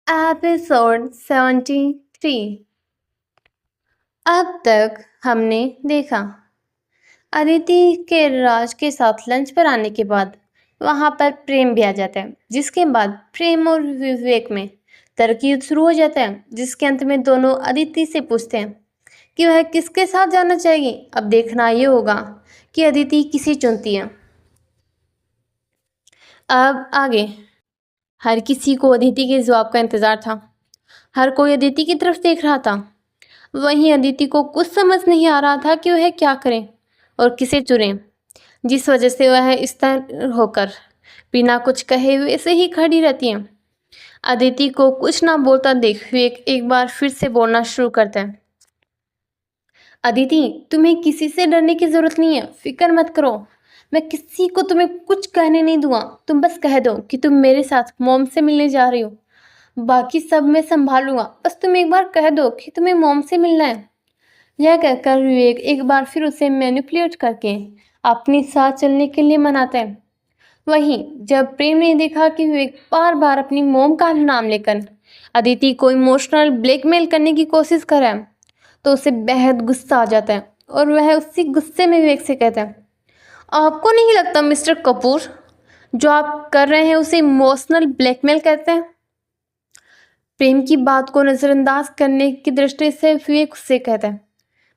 Episode 73। अब तक हमने देखा अदिति के राज के साथ लंच पर आने के बाद वहां पर प्रेम भी आ जाता है, जिसके बाद प्रेम और विवेक में तरकीब शुरू हो जाता है, जिसके अंत में दोनों अदिति से पूछते हैं कि वह किसके साथ जाना चाहेगी। अब देखना ये होगा कि अदिति किसे चुनती है। अब आगे हर किसी को अदिति के जवाब का इंतजार था। हर कोई अदिति की तरफ देख रहा था। वहीं अदिति को कुछ समझ नहीं आ रहा था कि वह क्या करे और किसे चुने, जिस वजह से वह इस तरह होकर बिना कुछ कहे हुए से ही खड़ी रहती है। अदिति को कुछ ना बोलता देख विवेक एक बार फिर से बोलना शुरू करता है। अदिति, तुम्हें किसी से डरने की जरूरत नहीं है, फिक्र मत करो। मैं किसी को तुम्हें कुछ कहने नहीं दूंगा। तुम बस कह दो कि तुम मेरे साथ मॉम से मिलने जा रही हो, बाकी सब मैं संभालूंगा। बस तुम एक बार कह दो कि तुम्हें मॉम से मिलना है। यह कहकर विवेक एक बार फिर उसे मैनिपुलेट करके अपने साथ चलने के लिए मनाता है। वहीं जब प्रेम ने देखा कि विवेक बार बार अपनी मॉम का नाम लेकर अदिति को इमोशनल ब्लैकमेल करने की कोशिश कर रहा है, तो उसे बेहद गुस्सा आ जाता है और वह उसी गुस्से में विवेक से कहता है, आपको नहीं लगता मिस्टर कपूर, जो आप कर रहे हैं उसे इमोशनल ब्लैकमेल कहते हैं। प्रेम की बात को नजरअंदाज करने की दृष्टि से विवेक उससे कहता है,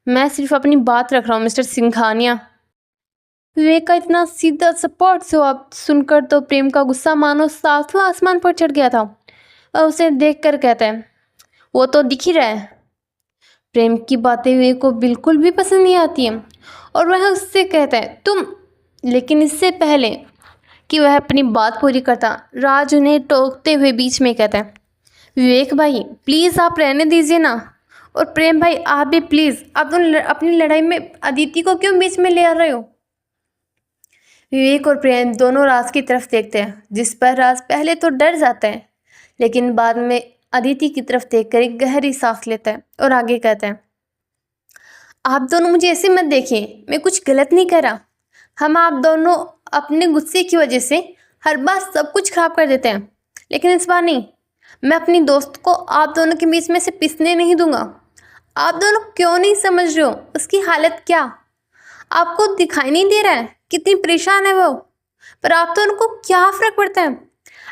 मैं सिर्फ अपनी बात रख रहा हूँ मिस्टर सिंघानिया। विवेक का इतना सीधा सपोर्ट जवाब सुनकर तो प्रेम का गुस्सा मानो सातवां आसमान पर चढ़ गया था और उसे देखकर कहता है, वो तो दिख ही रहा है। प्रेम की बातें विवेक को बिल्कुल भी पसंद नहीं आती हैं और वह उससे कहता है, तुम। लेकिन इससे पहले कि वह अपनी बात पूरी करता, राज उन्हें टोकते हुए बीच में कहता है, विवेक भाई प्लीज़ आप रहने दीजिए ना। और प्रेम भाई आप भी प्लीज़, आप दोनों अपनी लड़ाई में अदिति को क्यों बीच में ले आ रहे हो। विवेक और प्रेम दोनों राज की तरफ देखते हैं, जिस पर राज पहले तो डर जाता है, लेकिन बाद में अदिति की तरफ देखकर एक गहरी सांस लेता है और आगे कहता है, आप दोनों मुझे ऐसे मत देखिए, मैं कुछ गलत नहीं कर रहा। हम आप दोनों अपने गुस्से की वजह से हर बार सब कुछ खराब कर देते हैं, लेकिन इस बार नहीं। मैं अपनी दोस्त को आप दोनों के बीच में से पिसने नहीं दूंगा। आप दोनों क्यों नहीं समझ रहे हो उसकी हालत क्या। आपको दिखाई नहीं दे रहा है कितनी परेशान है वो। पर आप दोनों को क्या फर्क पड़ता है।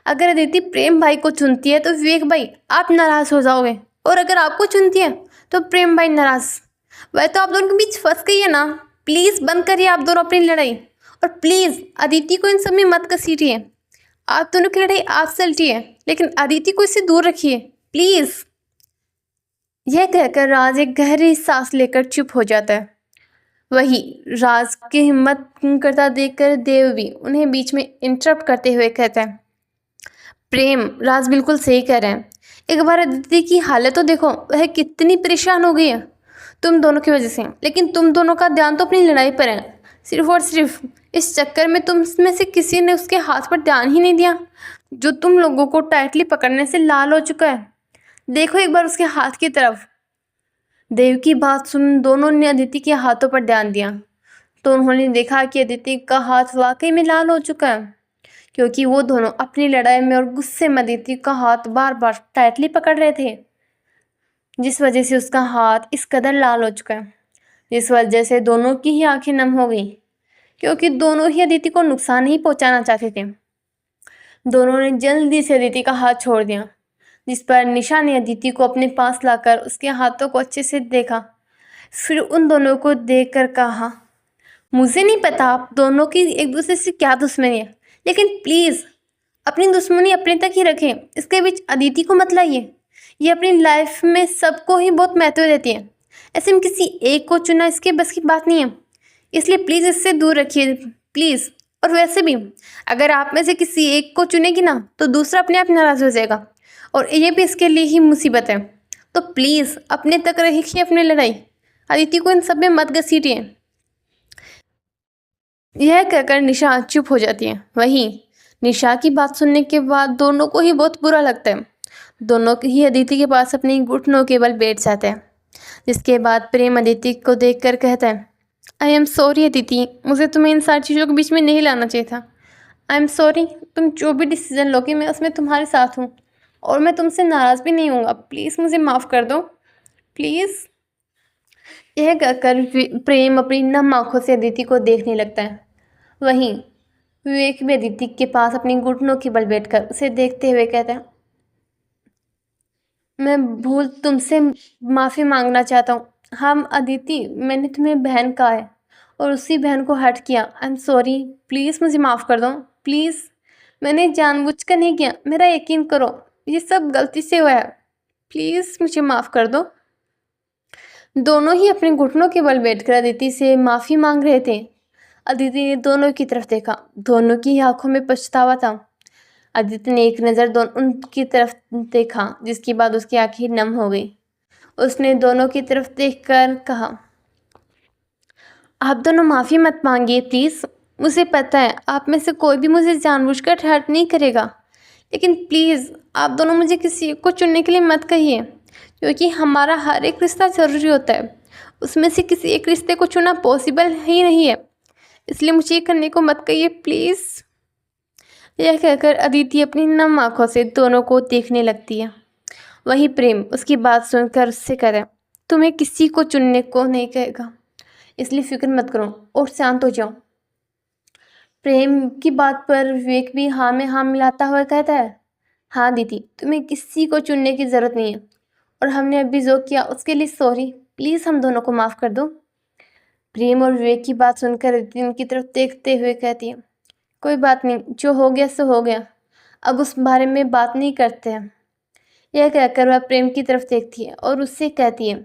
अगर अदिति प्रेम भाई को चुनती है तो विवेक भाई आप नाराज हो जाओगे, और अगर आपको चुनती है तो प्रेम भाई नाराज। वह तो आप दोनों के बीच फंस गई है ना। प्लीज़ बंद करिए आप दोनों अपनी लड़ाई, और प्लीज़ अदिति को इन सब में मत घसीटिए। आप दोनों की लड़ाई आपसे उलटी है, लेकिन अदिति को इससे दूर रखिए प्लीज़। यह कहकर राज एक गहरी सांस लेकर चुप हो जाता है। वही राज की हिम्मत करता देखकर देव भी उन्हें बीच में इंटरप्ट करते हुए कहता है, प्रेम राज बिल्कुल सही कह रहे हैं। एक बार अदिति की हालत तो देखो, वह कितनी परेशान हो गई है तुम दोनों की वजह से। लेकिन तुम दोनों का ध्यान तो अपनी लड़ाई पर है। सिर्फ और सिर्फ इस चक्कर में तुम में से किसी ने उसके हाथ पर ध्यान ही नहीं दिया, जो तुम लोगों को टाइटली पकड़ने से लाल हो चुका है। देखो एक बार उसके हाथ की तरफ। देव की बात सुन दोनों ने अदिति के हाथों पर ध्यान दिया, तो उन्होंने देखा कि अदिति का हाथ वाकई में लाल हो चुका है, क्योंकि वो दोनों अपनी लड़ाई में और गुस्से में अदिति का हाथ बार बार टाइटली पकड़ रहे थे, जिस वजह से उसका हाथ इस कदर लाल हो चुका है। जिस वजह से दोनों की ही आंखें नम हो गई, क्योंकि दोनों ही अदिति को नुकसान ही पहुंचाना चाहते थे। दोनों ने जल्दी से अदिति का हाथ छोड़ दिया, जिस पर निशा ने अदिति को अपने पास लाकर उसके हाथों को अच्छे से देखा। फिर उन दोनों को देखकर कहा, मुझे नहीं पता आप दोनों की एक दूसरे से क्या दुश्मनी है, लेकिन प्लीज़ अपनी दुश्मनी अपने तक ही रखें। इसके बीच अदिति को मत लाइए। ये अपनी लाइफ में सबको ही बहुत महत्व देती है। ऐसे में किसी एक को चुना इसके बस की बात नहीं है, इसलिए प्लीज़ इससे दूर रखिए प्लीज़। और वैसे भी अगर आप में से किसी एक को चुनेगी ना, तो दूसरा अपने आप नाराज़ हो जाएगा, और ये भी इसके लिए ही मुसीबत है। तो प्लीज़ अपने तक रखिए अपनी लड़ाई। अदिति को इन सब में मत घसीटिए। यह कहकर निशा चुप हो जाती है। वहीं निशा की बात सुनने के बाद दोनों को ही बहुत बुरा लगता है। दोनों ही अदिति के पास अपनी घुटनों के बल बैठ जाते हैं, जिसके बाद प्रेम अदिति को देखकर कहता है, आई एम सॉरी अदिति, मुझे तुम्हें इन सारी चीज़ों के बीच में नहीं लाना चाहिए था। आई एम सॉरी, तुम जो भी डिसीजन लोगे मैं उसमें तुम्हारे साथ हूँ। और मैं तुमसे नाराज़ भी नहीं हूँगा। प्लीज़ मुझे माफ़ कर दो, प्लीज़। यह कहकर प्रेम अपनी नम आँखों से अदिति को देखने लगता है। वहीं विवेक भी अदिति के पास अपनी घुटनों के बल बैठकर उसे देखते हुए कहता है, मैं भूल तुमसे माफ़ी मांगना चाहता हूँ। हम अदिति, मैंने तुम्हें बहन कहा है और उसी बहन को हर्ट किया। आई एम सॉरी, प्लीज़ मुझे माफ़ कर दो, प्लीज़। मैंने जानबूझकर नहीं किया, मेरा यकीन करो, ये सब गलती से हुआ है। प्लीज़ मुझे माफ़ कर दो। दोनों ही अपने घुटनों के बल बैठकर अदिति से माफ़ी मांग रहे थे। अदिति ने दोनों की तरफ देखा, दोनों की आंखों में पछतावा था। अदिति ने एक नज़र उनकी तरफ देखा, जिसके बाद उसकी आंखें नम हो गई। उसने दोनों की तरफ देखकर कहा, आप दोनों माफ़ी मत मांगिए प्लीज़। मुझे पता है आप में से कोई भी मुझे जानबूझकर हर्ट नहीं करेगा, लेकिन प्लीज़ आप दोनों मुझे किसी को चुनने के लिए मत कहिए, क्योंकि हमारा हर एक रिश्ता ज़रूरी होता है। उसमें से किसी एक रिश्ते को चुनना पॉसिबल ही नहीं है, इसलिए मुझे ये करने को मत कहिए प्लीज़। यह कहकर अदिति अपनी नम आँखों से दोनों को देखने लगती है। वहीं प्रेम उसकी बात सुनकर उससे कहता है, तुम्हें किसी को चुनने को नहीं कहेगा, इसलिए फिक्र मत करो और शांत हो जाओ। प्रेम की बात पर विवेक भी हाँ में हाँ मिलाता हुआ कहता है, हाँ दीदी, तुम्हें किसी को चुनने की ज़रूरत नहीं है, और हमने अभी जो किया उसके लिए सॉरी, प्लीज़ हम दोनों को माफ़ कर दो। प्रेम और विवेक की बात सुनकर अदिति उनकी तरफ देखते हुए कहती है, कोई बात नहीं, जो हो गया सो हो गया, अब उस बारे में बात नहीं करते हैं। यह कहकर वह प्रेम की तरफ देखती है और उससे कहती है,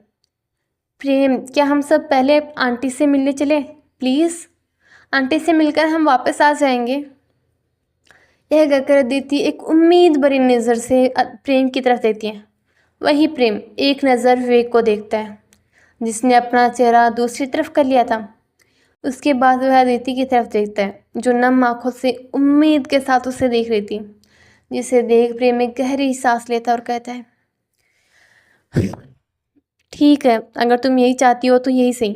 प्रेम, क्या हम सब पहले आंटी से मिलने चले प्लीज़? आंटी से मिलकर हम वापस आ जाएंगे। यह कहकर अदिति एक उम्मीद भरी नज़र से प्रेम की तरफ देखती है। वही प्रेम एक नज़र विवेक को देखता है, जिसने अपना चेहरा दूसरी तरफ कर लिया था। उसके बाद वह अदिति की तरफ देखता है, जो नम आँखों से उम्मीद के साथ उसे देख रही थी। जिसे देख प्रेम एक गहरी सांस लेता और कहता है, ठीक है, अगर तुम यही चाहती हो तो यही सही,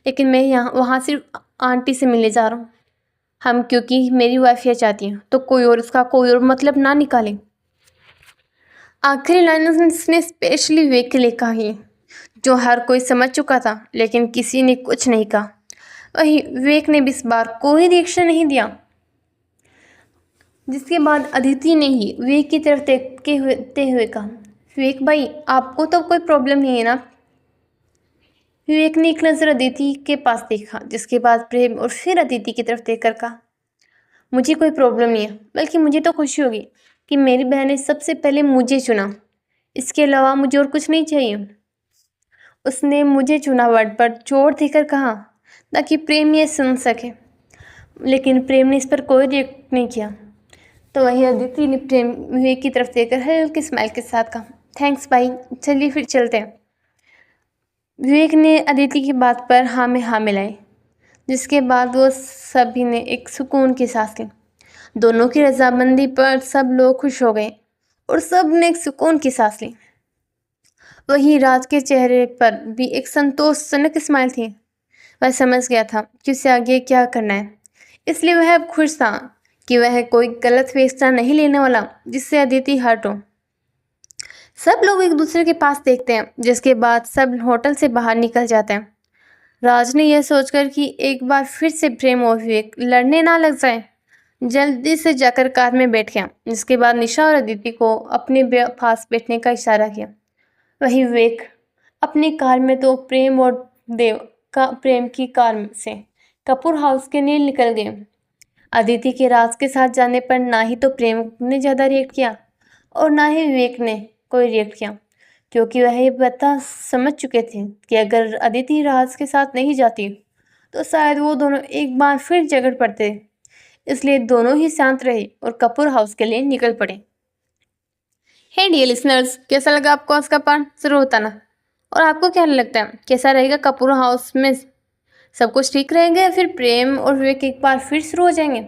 लेकिन मैं वहाँ सिर्फ आंटी से मिलने जा रहा हूँ। हम, क्योंकि मेरी वाइफ यह चाहती है, तो कोई और इसका कोई और मतलब ना निकाले। आखिरी लाइन उसने स्पेशली विवेक के लिए कही, जो हर कोई समझ चुका था, लेकिन किसी ने कुछ नहीं कहा। वही विवेक ने भी इस बार कोई रिएक्शन नहीं दिया। जिसके बाद अदिति ने ही विवेक की तरफ देखते हुए कहा, विवेक भाई, आपको तो कोई प्रॉब्लम नहीं है ना? विवेक ने एक नज़र अदिति के पास देखा, जिसके बाद प्रेम और फिर अदिति की तरफ देखकर कहा, मुझे कोई प्रॉब्लम नहीं है, बल्कि मुझे तो खुशी होगी कि मेरी बहन ने सबसे पहले मुझे चुना। इसके अलावा मुझे और कुछ नहीं चाहिए। उसने मुझे चुना वर्ड पर जोर देकर कहा, ताकि प्रेम ये सुन सके, लेकिन प्रेम ने इस पर कोई रिएक्ट नहीं किया। तो वहीं अदिति ने प्रेम विवेक की तरफ देखकर हल्की स्माइल के साथ कहा, थैंक्स भाई, चलिए फिर चलते हैं। विवेक ने अदिति की बात पर हाँ में हाँ मिलाई, जिसके बाद वो सभी ने एक सुकून की सांस ली। दोनों की रजामंदी पर सब लोग खुश हो गए और सब ने एक सुकून की सांस ली। वहीं राज के चेहरे पर भी एक संतोषजनक स्माइल थी। वह समझ गया था कि उसे आगे क्या करना है, इसलिए वह अब खुश था कि वह कोई गलत फैसला नहीं लेने वाला जिससे अदिति हर्ट हो। सब लोग एक दूसरे के पास देखते हैं, जिसके बाद सब होटल से बाहर निकल जाते हैं। राज ने यह सोचकर कि एक बार फिर से प्रेम और विवेक लड़ने ना लग जाए, जल्दी से जाकर कार में बैठ गया। जिसके बाद निशा और अदिति को अपने पास बैठने का इशारा किया। वही विवेक अपनी कार में तो प्रेम और देव का प्रेम की कार से कपूर हाउस के लिए निकल गए। अदिति के राज के साथ जाने पर ना ही तो प्रेम ने ज़्यादा रिएक्ट किया और ना ही विवेक ने कोई रिएक्ट किया, क्योंकि वह ये बता समझ चुके थे कि अगर अदिति राज के साथ नहीं जाती तो शायद वो दोनों एक बार फिर झगड़ पड़ते। इसलिए दोनों ही शांत रहे और कपूर हाउस के लिए निकल पड़े। हे डियर लिसनर्स, कैसा लगा आपको आज का पार्ट? ज़रूर बताना। और आपको क्या लगता है, कैसा रहेगा कपूर हाउस में? सब कुछ ठीक रहेगा या फिर प्रेम और विवेक एक बार फिर शुरू हो जाएंगे?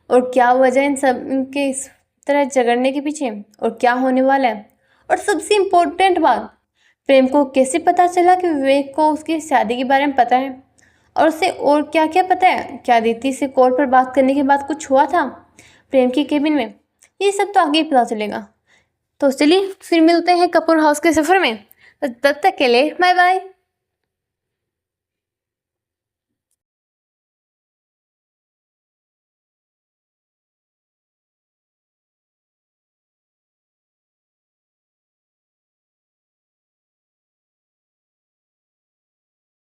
और क्या वजह इन सब इनके इस तरह झगड़ने के पीछे, और क्या होने वाला है? और सबसे इम्पोर्टेंट बात, प्रेम को कैसे पता चला कि विवेक को उसकी शादी के बारे में पता है, और उसे और क्या क्या पता है? क्या अदिति से कॉल पर बात करने के बाद कुछ हुआ था प्रेम की केबिन में? ये सब तो आगे ही पता चलेगा। तो चलिए फिर मिलते हैं कपूर हाउस के सफ़र में। तो तब तक के लिए बाय बाय।